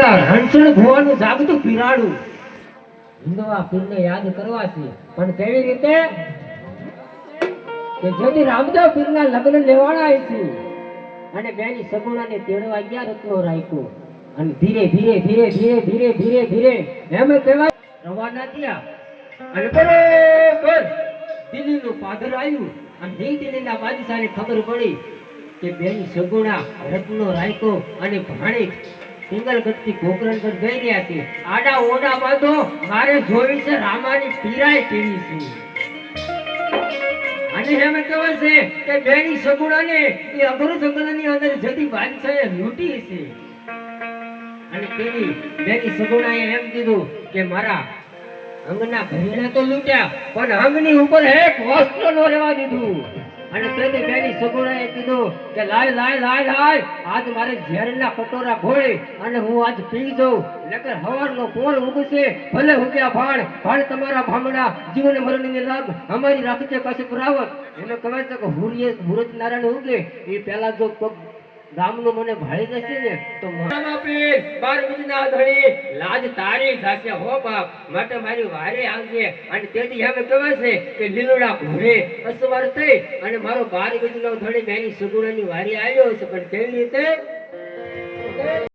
મારા રણછોડ ભુવાનું જાગતું પીરાડું હિન્દવા પીરને યાદ કરવા છે પણ કેવી રીતે કે જેથી રામદેવ પીરના લગ્ન લેવાના છે અને બેની સગુણાને તેડવા ગયા રત્નો રાખ્યો અને ધીરે ધીરે ધીરે ધીરે ધીરે ધીરે ધીરે એમ કહેવાય રવાના થયા અને બરોબર દિલ્હીનું પાદર આવ્યું અને દિલ્હીના બાદશાહને ખબર પડી કે બેની સગુણા રત્નો રાખ્યો અને ભાણેજ સિંગલગઢથી ગોકરણગઢ ગઈ રહ્યા છે આડા ઓડા બાંધો મારે જોવી છે રામાની પીરાય કેવી છે અને એમ કહેવાય છે કે બેની સગુણાને એ અઘરું જંગલની અંદર જતી બાદશાહે લૂંટી છે અને તેની બેની સગુણાએ એમ કીધું કે મારા અંગના ભરીણા તો લૂંટ્યા પણ અંગની ઉપર એક વસ્ત્ર નો રહેવા દીધું અને તેથી બેની સગુણાએ કીધું કે લાય લાય લાય લાય આજ મારે ઝેરના કટોરા ઘોળી અને હું આજ પી જાઉં નકર હવારનો પોલ ઉગશે ભલે ઉગ્યા ભાણ તમારા ભામણા જીવન મરણની લાગ અમારી રાખજે કશે પુરાવત એને કહેવાય છે કે હુરત નારાયણ ઉગે એ પહેલા જો ગામનું મને ભાળી જશે ને તો મામા પીર બાર બીજના ધણી લાજ તારી જાશે હો બાપ માટે મારી વારે આવજે અને તેથી હવે કહેવાય છે કે લીલોડા ઘોડે અસવાર થઈ અને મારો બાર બીજનો ધણી બેની સગુણાની વારી આવ્યો છે પણ કેવી રીતે